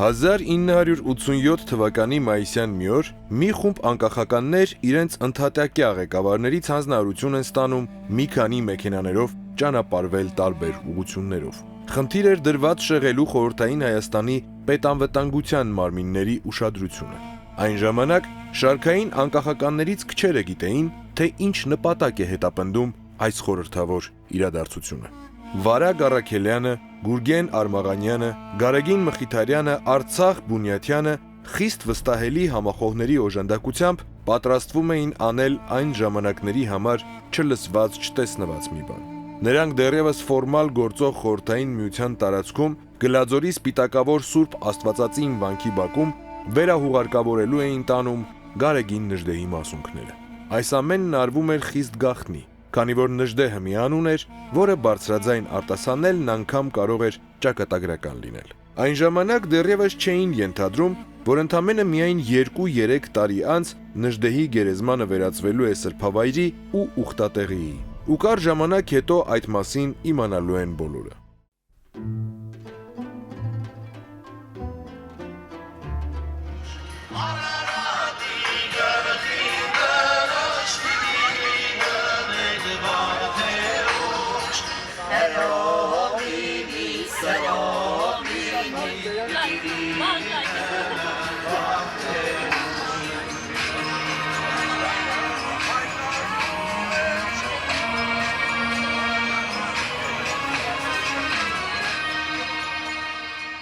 1987 թվականի մայիսյան մի օր մի խումբ անկախականներ իրենց ընդհատակյա ղեկավարներից հանձնարարություն են ստանում մի քանի մեքենաներով ճանապարհվել տարբեր ուղղություններով։ Խնդիր էր դրված շեղելու խորհրդային Հայաստանի պետանվտանգության մարմինների ուշադրությունը։ Այն ժամանակ շարքային անկախականներից քչերը գիտեին, թե ինչ նպատակ է հետապնդում այս խորհրդավոր իրադարձությունը։ Վարագ Առաքելյանը, Գուրգեն Արմաղանյանը, Գարեգին Մխիթարյանը, Արցախ Բունյաթյանը խիստ վստահելի համախոհների օժանդակությամբ պատրաստվում էին անել այն ժամանակների համար չլսված, չտեսնված մի բան։ Նրանք դեռևս ֆորմալ գործող խորհրդային միության տարածքում Գլաձորի Սպիտակավոր Սուրբ Աստվածածին վանքի բակում վերահուղարկավորելու էին տանում Գարեգին Նժդեհի մասունքները։ Այս ամենն արվում էր խիստ գաղտնի, քանի որ Նժդեհը մի անուն էր, որը բարձրաձայն արտասանելն անգամ կարող էր ճակատագրական լինել։ Այն ժամանակ դեռևս չէին ենթադրում, որ ընդամենը միայն 2-3 տարի անց Նժդեհի գերեզմանը վերածվելու է սրբավայրի ու ուխտատեղիի, ու կար ժամանակ հետո այդ մասին իմանալու են բոլորը։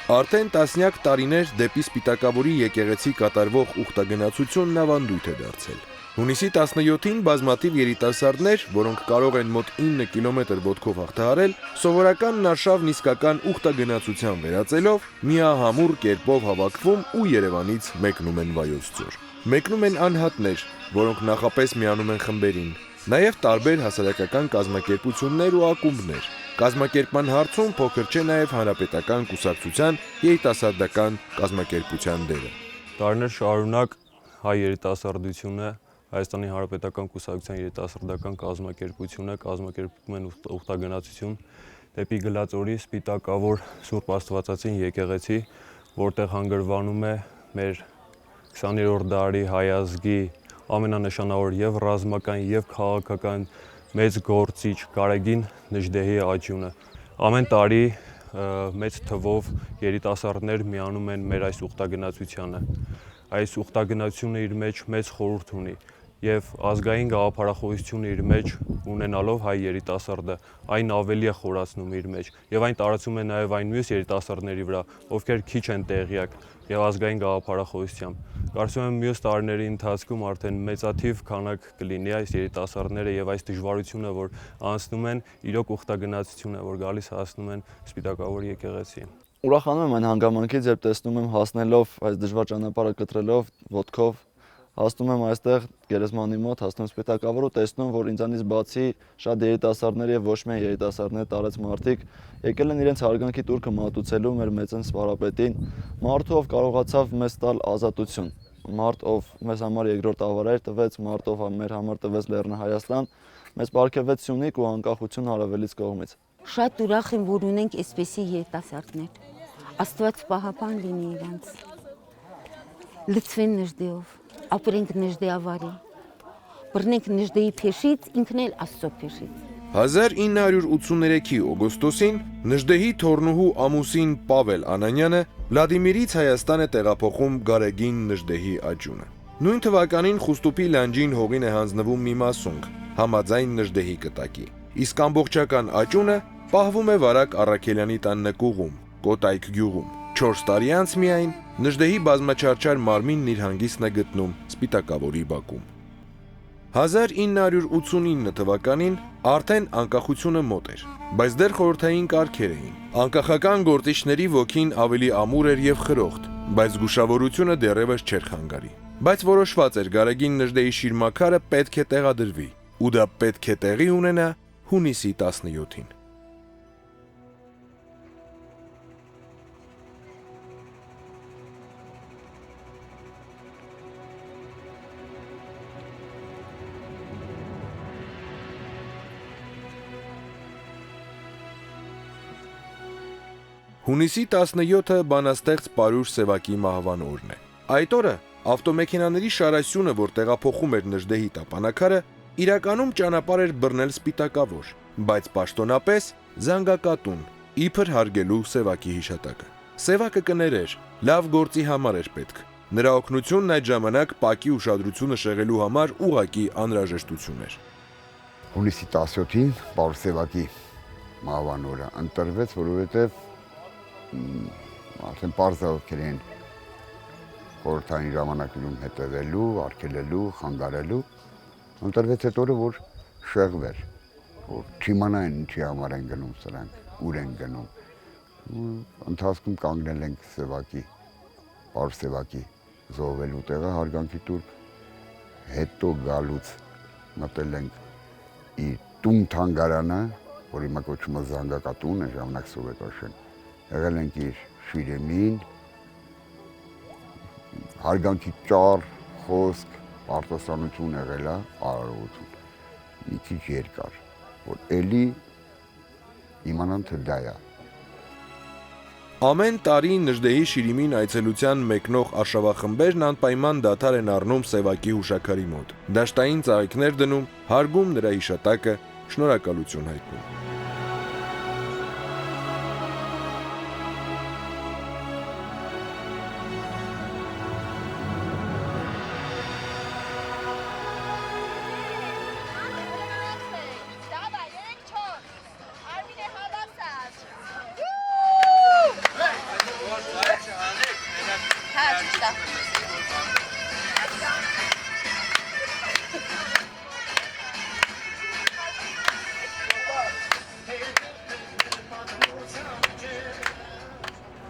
Արդեն տասնյակ տարիներ դեպի Սպիտակավորի եկեղեցի կատարվող ուխտագնացությունն ավանդույթ է դարձել։ Հունիսի 17-ին բազմաթիվ երիտասարդներ, որոնք կարող են մոտ 9 կիլոմետր ոտքով հաղթահարել, սովորական արշավ նիսկական ուխտագնացության վերածելով միահամուռ կերպով հավաքվում ու Երևանից մեկնում են Վայոց ձոր։ Մեկնում են անհատներ, որոնք նախապես միանում են խմբերին, նաև տարբեր հասարակական կազմակերպություններ ու ակումբներ։ Կազմակերպման հարցում փոքր չէ նաև հանրապետական կուսակցության երիտասարդական կազմակերպության դերը։ Տարիներ շարունակ հայ երիտասարդությունը, Հայաստանի հանրապետական կուսակցության երիտասարդական կազմակերպությունը կազմակերպում են ուխտագնացություն դեպի Գլաձորի Սպիտակավոր Սուրբ Աստվածածին եկեղեցի, որտեղ հանգրվանում է մեր 20-րդ դարի հայ ազգի ամենանշանավոր եւ ռազմական եւ քաղաքական մեծ գործիչ Գարեգին Նժդեհի աջունը։ Ամեն տարի մեծ թվով երիտասարդներ միանում են մեր այս ուխտագնացությանը։ Այս ուխտագնացությունը իր մեջ մեծ խորհուրդ ունի եւ ազգային գաղափարախոսությունը իր մեջ ունենալով հայ երիտասարդը այն ավելի է խորացնում իր մեջ եւ այն տարածում է նաեւ այն մյուս երիտասարդների վրա, ովքեր քիչ են տեղյակ եւ ազգային գաղափարախոսությամբ։ Կարծում եմ մյուս տարիների ընթացքում արդեն մեծաթիվ քանակ կլինի այս երիտասարդները եւ այս դժվարությունը, որ անցնում են, իրոք ուխտագնացություն է, որ գալիս հասնում են Սպիտակավոր եկեղեցի։ Ուրախանում եմ այն հանգամանքից, երբ տեսնում եմ հասնելով այս դժվար ճանապարհը կտրելով ոտքով, հասնում եմ այստեղ գերեզմանի մոտ, հասնում եմ Սպիտակավոր ու տեսնում, որ ինձանից բացի շատ երիտասարդներ եւ ոչ միայն երիտասարդներ, տարեց մարդիկ եկել են իրենց հարգանքի տուրքը մատուցելու մեր մեծն Սպարապետին, մարդու ով կարողացավ մեզ տալ ազատություն, մարդ ով մեզ համար երկրորդ ավարեր տվեց, մարդ ով մեր համար տվեց Լեռնա Հայաստան, մեզ պարգևեց Սյունիք ու անկախություն հարավելից կողմից։ Շատ ուրախ եմ, որ ունենք այսպիսի երիտասարդներ։ Աստված պահապան լինի իրանց։ Լցվեն Նժդեով, ապրենք Նժդեավարի, բռնենք Նժդեի փեշից, ինքն էլ Աստծո փեշից։ 1983-ի օգոստոսին Նժդեհի թոռնուհու ամուսին Պավել Անանյանը Վլադիմիրից Հայաստան է տեղափոխում Գարեգին Նժդեհի աջունը։ Նույն թվականին Խուստուփի լանջին հողին է հանձնվում մի մասունք, համաձայն Նժդեհի կտակի, իսկ ամբողջական աջունը պահվում է Վարագ Առաքելյանի տան նկուղում, Կոտայք գյուղում։ 4 տարի անց միայն Նժդեհի բազմաչարչար մարմինն իր հանգիստն է գտնում Սպիտակավորի բակում։ 1989 թվականին արդեն անկախությունը մոտ էր, բայց դեռ խորհրդային կարգեր էին։ Անկախական գործիչների ոգին ավելի ամուր էր եւ խրոխտ, բայց զգուշավորությունը դեռևս չէր խանգարի։ Բայց որոշված էր Գարեգին Նժդեհի շիրմաքարը պետք է տեղադրվի, ու դա պետք է տեղի ունենա հունիսի 17-ին։ Հունիսի 17-ը բանաստեղծ Պարուշ Սևակի մահվան օրն է։ Այդ օրը ավտոմեքենաների շարասյունը, որ տեղափոխում էր Նժդեհի տապանակարը, իրականում ճանապարհ էր բռնել Սպիտակավոր, բայց պաշտոնապես Զանգակատուն, իբր հարգելու Սևակի հիշատակը։ Սևակը կներեր, լավ գործի համար էր պետք։ Նրա օգնությունն այդ ժամանակ ՊԱԿ-ի ուշադրությունը շեղելու համար ուղղակի անհրաժեշտություն էր։ Հունիսի 17-ին Պարուշ Սևակի մահվան օրը ընտրվեց, որովհետև արդեն պարզ է ովքեր են խորհրդային ժամանակներում հետևելու, արգելելու, խանգարելու, ընտրվեց այդ օրը, որ շեղվեր, որ չիմանային ինչի համար են գնում սրանք, ուր են գնում։ Ընթացքում կանգնել ենք Սևակի, Պարուշ Սևակի զոհվելու տեղը հարգանքի տուրք, հետո գալուց մտել ենք իր տուն թանգարանը, որ հիմա կոչվում է Զանգակատուն, այն ժամանակ սովետաշեն, եղել ենք իր շիրեմին, հարգանքի ճառ, խոսք, արտասանություն եղել է, արարողություն, մի քիչ երկար, որ էլի իմանան թե դա է։ Ամեն տարի Նժդեհի շիրիմին այցելության մեկնող արշավախմբերն անպայման դադար են առնում Սևակի հուշաքարի մոտ։ Դաշտային ծաղիկներ դնում, հարգում նրա հիշատակը, շնորհակալություն հայտնում։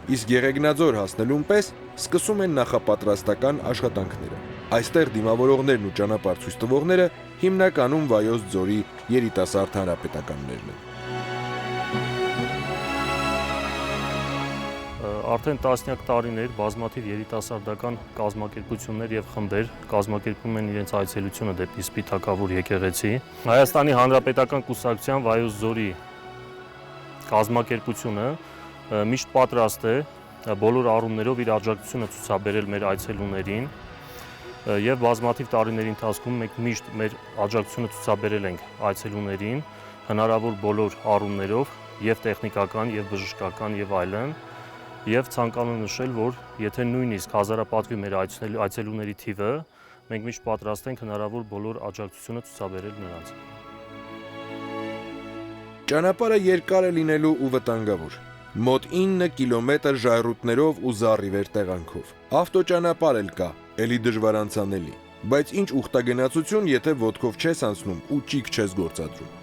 Իսկ Եղեգնաձոր հասնելուն պես սկսում են նախապատրաստական աշխատանքները։ Այստեղ դիմավորողներն ու ճանապարհ ցույց տվողները հիմնականում Վայոց ձորի երիտասարդ հանրապետականներն են։ Արդեն տասնյակ տարիներ բազմաթիվ երիտասարդական կազմակերպություններ եւ խմբեր կազմակերպում են իրենց այցելությունը դեպի Սպիտակավոր եկեղեցի։ Հայաստանի Հանրապետական Կուսակցության Վայոց ձորի կազմակերպությունը միշտ պատրաստ է բոլոր առումներով իր աջակցությունը ցուցաբերել մեր այցելուներին եւ բազմաթիվ տարիների ընթացքում մենք միշտ մեր աջակցությունը ցուցաբերել ենք այցելուներին հնարավոր բոլոր առումներով եւ տեխնիկական եւ բժշկական եւ այլն եւ ցանկանում նշել, որ եթե նույնիսկ հազարապատվի մեր այցելուների թիվը, մենք միշտ պատրաստ ենք հնարավոր բոլոր աջակցությունը ցուցաբերել նրանց։ Ճանապարհը երկար է լինելու ու վտանգավոր։ Մոտ 9 կիլոմետր ժայռուտներով ու զառիվեր տեղանքով։ Ավտոճանապարհ էլ կա, էլի դժվար անցանելի, բայց ինչ ուխտագնացություն, եթե ոտքով չես անցնում ու ճիգ չես գործադրում։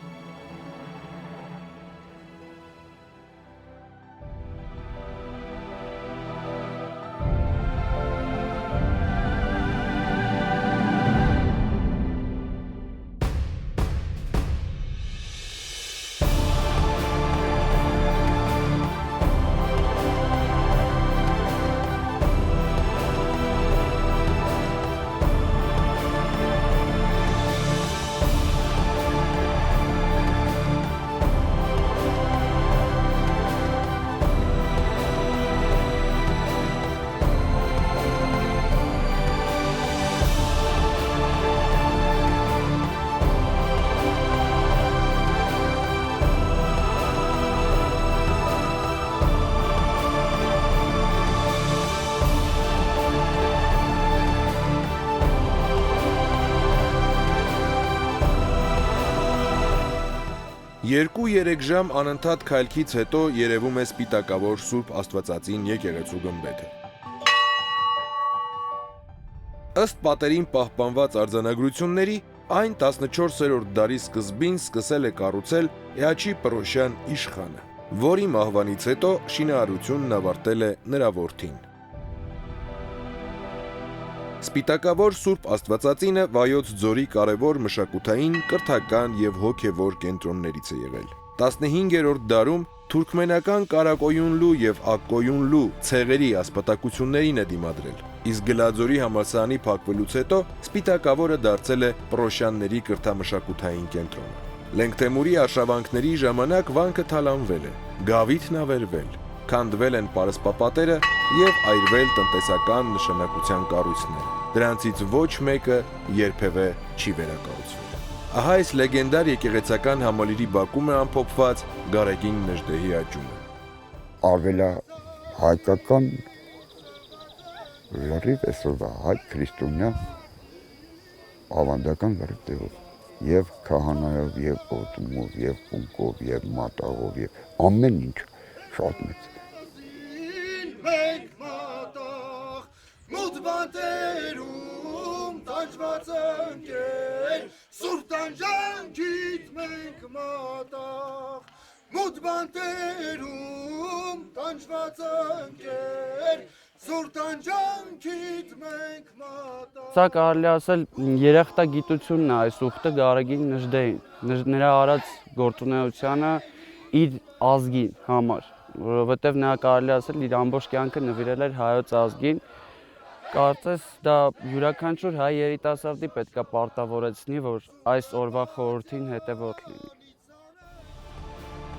Երկու-երեք ժամ անընդհատ քայլքից հետո երևում է Սպիտակավոր Սուրբ Աստվածածին եկեղեցու գմբեթը։ Ըստ պատերին պահպանված արձանագրությունների, այն 14-րդ դարի սկզբին սկսել է կառուցել Էաչի Պռոշյան իշխանը, որի մահվանից հետո շինարարությունն ավարտել է նրա որդին։ Սպիտակավոր Սուրբ Աստվածածինը Վայոց ձորի կարևոր մշակութային, կրթական եւ հոգեվոր կենտրոններից է եղել։ 15-րդ դարում թուրքմենական Կարակոյունլու եւ Ակկոյունլու ցեղերի ասպատակություններին է դիմադրել, իսկ Գլաձորի համալսարանի փակվելուց հետո Սպիտակավորը դարձել է Պռոշյանների կրթամշակութային կենտրոնը։ Լենգթեմուրի արշավանքների ժամանակ վանքը թալանվել է, գավիթն ավերվել, քանդվել են պարսպապատերը եւ այրվել տնտեսական նշանակության կառույցները։ Դրանցից ոչ մեկը երբևէ չի վերակառուցվել։ Ահա այս լեգենդար եկեղեցական համալիրի բակում է ամփոփված Գարեգին Նժդեհի աճումը։ Արվելա հայկական լրիվ այսօրվա հայ քրիստոնյա ավանդական լրիվ տեղով եւ քահանայով եւ օտումով եւ կունկով եւ մատաղով եւ ամեն ինչ շատ մեծ։ Մենք մատաղ մութ բանտերում տանջված ընկեր սուրբ տանջանքիդ մենք մատաղ մութ բանտերում տանջված ընկեր սուրբ տանջանքիդ մենք մատաղ։ Սա կարելի ասել երախտագիտությունն է այս ուխտը Գարեգին Նժդեհին, նրա արած գործունեությանը իր ազգի համար, որովհետև նա կարելի ասել իր ամբողջ կյանքը նվիրել էր հայոց ազգին։ Կարծես դա յուրաքանչյուր հայ երիտասարդի պետք է պարտավորեցնի, որ այս օրվա խորհրդին հետևորդ լինի։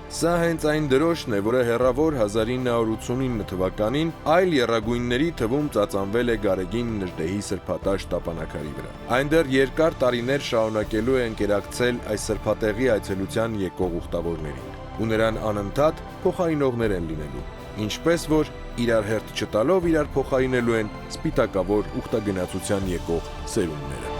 Սա հենց այն դրոշն է, որը հեռավոր 1989 թվականին այլ եռագույնների թվում ծածանվել է Գարեգին Նժդեհի սրբատաշ տապանակարի վրա։ Այն դեռ երկար տարիներ շարունակելու է ընկերակցել այս սրբատեղի այցելության եկող ուխտավորներին, ու նրան անընդհատ փոխարինողներ են լինելու, ինչպես որ իրար հերթ չտալով իրար փոխարինելու են սպիտակավոր ուխտագնացության եկող սերունդները։